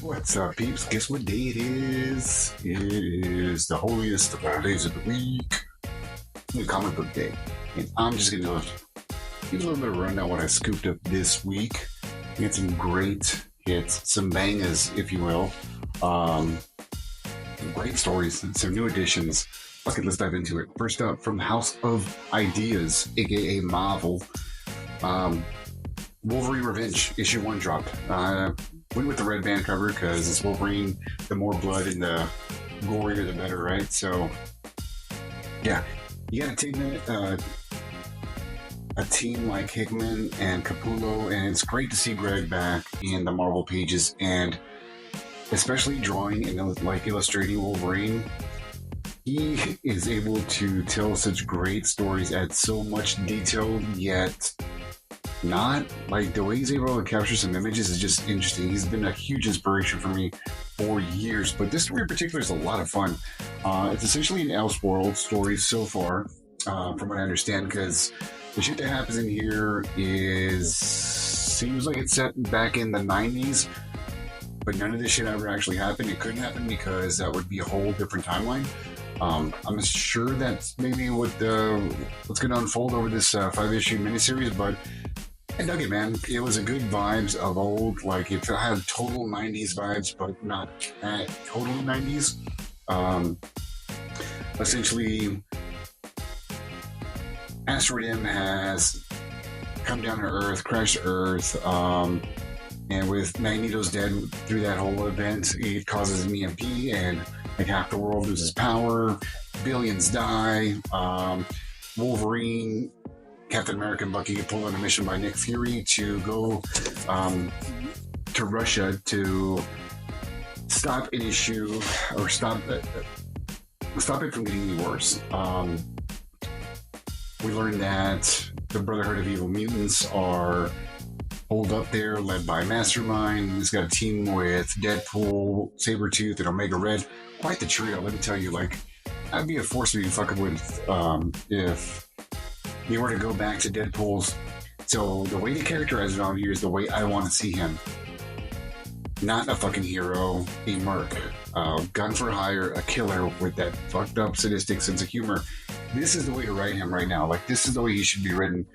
What's up, peeps? Guess what day it is? It is the holiest of all days of the week, the comic book day. And I'm just going to give a little bit of a rundown what I scooped up this week. We had some great hits, some bangers, if you will. Some great stories, some new additions. Okay, let's dive into it. First up, from House of Ideas, aka Marvel, Wolverine Revenge, issue 1 dropped. Went with the red band cover because it's Wolverine. The more blood and the gorier, the better, right? So, yeah, you got to take a team like Hickman and Capullo, and it's great to see Greg back in the Marvel pages, and especially drawing and like illustrating Wolverine. He is able to tell such great stories at so much detail, yet not like the way he's able to capture some images is just interesting. He's been a huge inspiration for me for years, but this story in particular is a lot of fun. It's essentially an Elseworld story so far, from what I understand, because the shit that happens in here seems like it's set back in the 90s, but none of this shit ever actually happened. It couldn't happen because that would be a whole different timeline. I'm sure that's maybe what's going to unfold over this 5-issue miniseries, but I dug it, man. It was a good vibes of old. Like, it had total 90s vibes, but not totally 90s. Essentially, Asteroid M has come down to Earth, crashed Earth, and with Magneto's dead through that whole event, it causes an EMP, and like half the world loses power, billions die. Wolverine, Captain America, and Bucky get pulled on a mission by Nick Fury to go to Russia to stop an issue or stop it from getting any worse. We learned that the Brotherhood of Evil Mutants are holed up there, led by Mastermind. He's got a team with Deadpool, Sabretooth, and Omega Red. Quite the trio, let me tell you. Like, that'd be a force to be fucking with if you were to go back to Deadpool's. So the way they characterize it on here is the way I want to see him. Not a fucking hero, a merc, gun for hire, a killer with that fucked up sadistic sense of humor. This is the way to write him right now. Like, this is the way he should be written.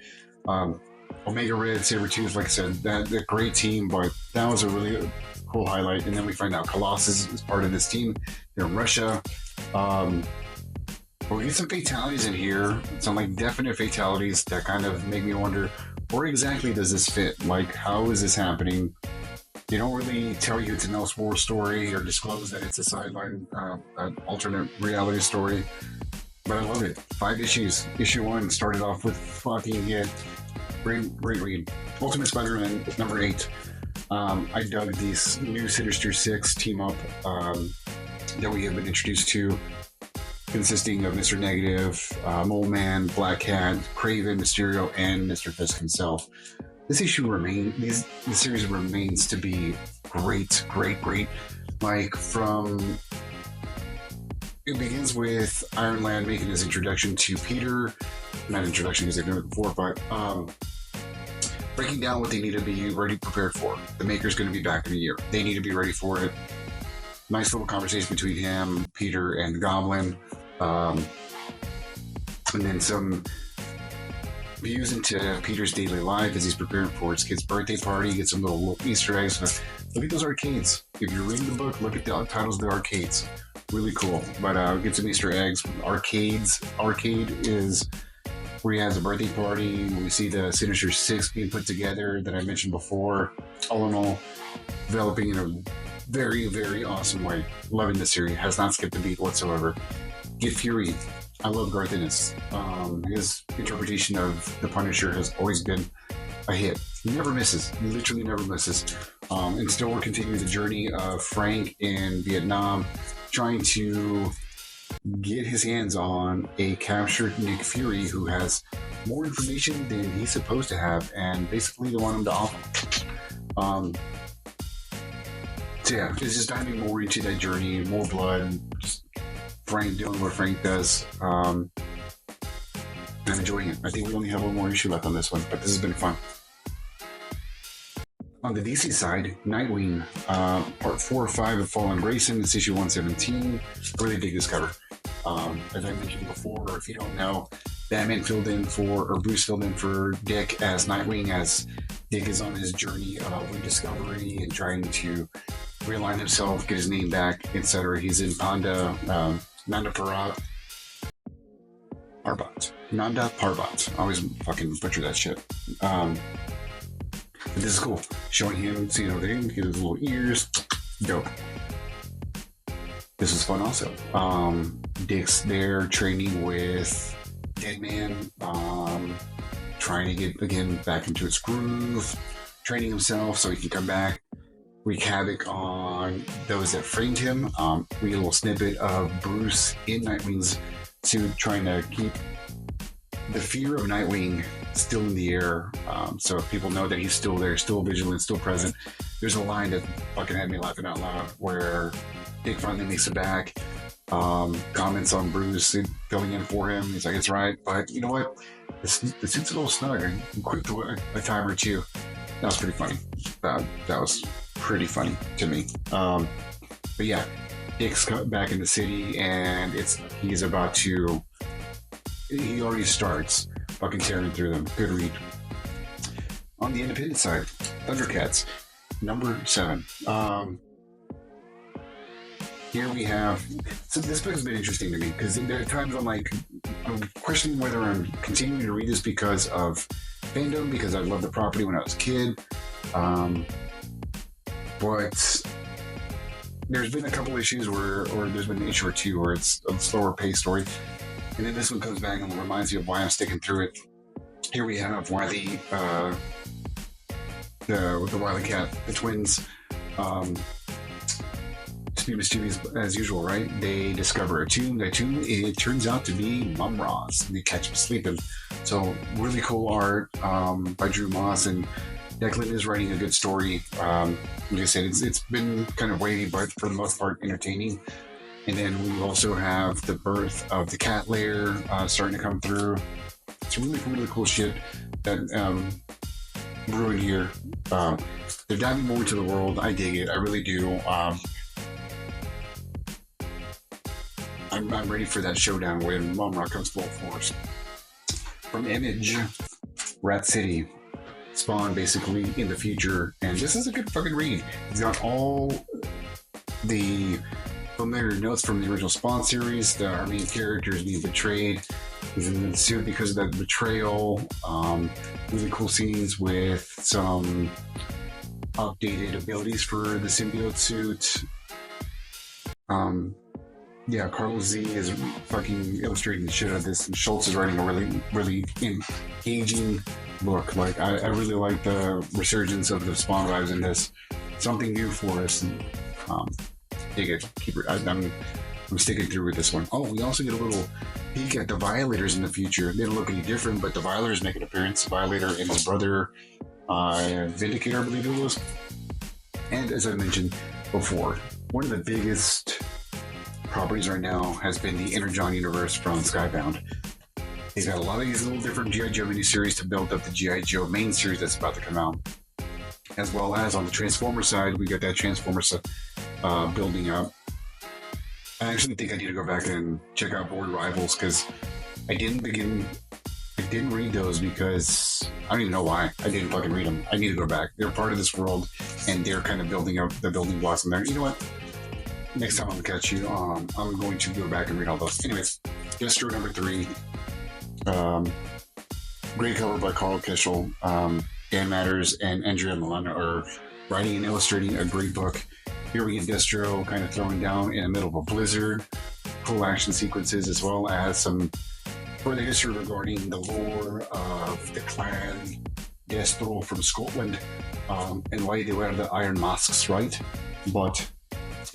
Omega Red, Sabretooth, like I said, that great team, but that was a really cool highlight. And then we find out Colossus is part of this team. They're in Russia. But we get some fatalities in here, some like definite fatalities that kind of make me wonder, where exactly does this fit? Like, how is this happening? They don't really tell you it's an Elseworld story or disclose that it's a sideline, an alternate reality story. But I love it. 5 issues. Issue 1 started off with fucking hit. Great read. Ultimate Spider-Man number 8. I dug this new Sinister Six team up that we have been introduced to, consisting of Mr. Negative, Mole Man, Black Cat, Kraven, Mysterio, and Mr. Fisk himself. This series remains to be great. Like, it begins with Iron Lad making his introduction to Peter. Not introduction because they've done it before, but breaking down what they need to be ready, prepared for. The Maker's going to be back in a year. They need to be ready for it. Nice little conversation between him, Peter, and Goblin. And then some views into Peter's daily life as he's preparing for his kid's birthday party. Get some little Easter eggs. Look at those arcades. If you're reading the book, look at the titles of the arcades. Really cool. But get some Easter eggs. Arcades. Arcade is where he has a birthday party. We see the Sinister Six being put together that I mentioned before. All in all, developing in a very, very awesome way. Loving the series. Has not skipped a beat whatsoever. Get Fury. I love Garth Ennis. His interpretation of the Punisher has always been a hit. He never misses. He literally never misses. And still we're continuing the journey of Frank in Vietnam, trying to get his hands on a captured Nick Fury who has more information than he's supposed to have, and basically they want him to off him. So yeah, it's just diving more into that journey, more blood, just Frank doing what Frank does. I'm enjoying it. I think we only have one more issue left on this one, but this has been fun. On the DC side, Nightwing, part 4 or 5 of Fallen Grayson, it's issue 117. I really dig this cover. As I mentioned before, or if you don't know, Batman filled in for, or Bruce filled in for Dick as Nightwing, as Dick is on his journey of rediscovery and trying to realign himself, get his name back, etc. He's in Nanda Parbat. I always fucking butcher that shit. But this is cool. Showing him, seeing everything, get his little ears. Dope. This was fun also. Dick's there training with Deadman, trying to get, again, back into its groove, training himself so he can come back, wreak havoc on those that framed him. We get a little snippet of Bruce in Nightwing's suit trying to keep the fear of Nightwing still in the air, so people know that he's still there, still vigilant, still present. There's a line that fucking had me laughing out loud where Dick finally makes it back, comments on Bruce filling in for him. He's like, it's right, but you know what? The suit's a little snug. I quick to a time or two. That was pretty funny. That was pretty funny to me. But yeah, Dick's back in the city, and he's about to. He already starts fucking tearing through them. Good read. On the independent side, Thundercats, number 7. Here we have. So this book has been interesting to me because there are times I'm questioning whether I'm continuing to read this because of fandom, because I loved the property when I was a kid. But there's been a couple issues or there's been an issue or two where it's a slower paced story. And then this one comes back and reminds you of why I'm sticking through it. Here we have Wily, the Wily Cat, the twins, to be mischievous as usual, right? They discover a tomb. That tomb, it turns out to be Mum-Ra's. They catch him sleeping. So really cool art by Drew Moss, and Declan is writing a good story. Like I said, it's been kind of wavy, but for the most part, entertaining. And then we also have the birth of the cat lair starting to come through. It's really, really cool shit that brewing here. They're diving more into the world. I dig it. I really do. I'm ready for that showdown when Mum-Ra comes full force. From Image, Rat City. Spawn basically in the future. And this is a good fucking read. It's got all the familiar notes from the original Spawn series. Our main character is being betrayed. He's in the suit because of that betrayal. Really cool scenes with some updated abilities for the symbiote suit. Yeah, Carlos Z is fucking illustrating the shit out of this, and Schultz is writing a really, really engaging book. Like, I really like the resurgence of the Spawn vibes in this. Something new for us, and dig it. I'm sticking through with this one. Oh, we also get a little peek at the Violators in the future. They don't look any different, but the Violators make an appearance. Violator and his brother, Vindicator, I believe it was. And as I mentioned before, one of the biggest properties right now has been the Energon universe from Skybound. He's got a lot of these little different G.I. Joe miniseries to build up the G.I. Joe main series that's about to come out. As well as on the Transformer side, we got that Transformers building up. I actually think I need to go back and check out Board Rivals because I didn't read those because I don't even know why. I didn't fucking read them. I need to go back. They're part of this world and they're kind of building up the building blocks in there. You know what? Next time I'm going to catch you, I'm going to go back and read all those. Anyways, Destro number 3. Great cover by Carl Kishel. Dan Matters and Andrea Milana are writing and illustrating a great book. Here we get Destro kind of throwing down in the middle of a blizzard. Cool action sequences, as well as some further history regarding the lore of the clan Destro from Scotland and why they wear the iron masks, right? But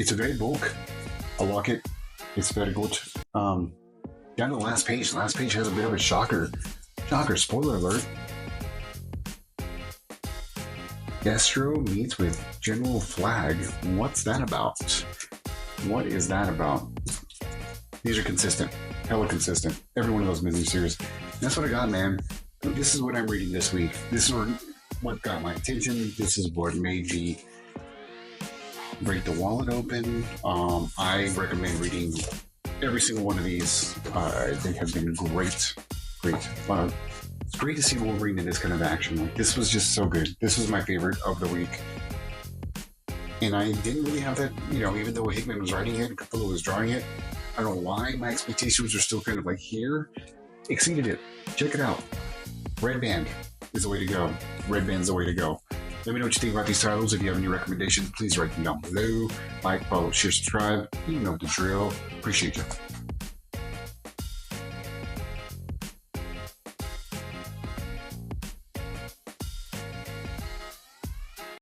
it's a great book. I like it. It's very good. Down to the last page. The last page has a bit of a shocker. Spoiler alert. Destro meets with General Flag. What's that about? What is that about? These are consistent. Hella consistent. Every one of those miniseries. That's what I got, man. This is what I'm reading this week. This is where what got my attention. This is what made me break the wallet open. I recommend reading every single one of these. They have been great. It's great to see Wolverine in this kind of action. Like, this was just so good. This was my favorite of the week. And I didn't really have that, even though Hickman was writing it, Capullo was drawing it. I don't know why my expectations are still kind of like here. Exceeded it. Check it out. Red Band is the way to go. Red Band's the way to go. Let me know what you think about these titles. If you have any recommendations, please write them down below. Like, follow, share, subscribe. You know the drill. Appreciate you.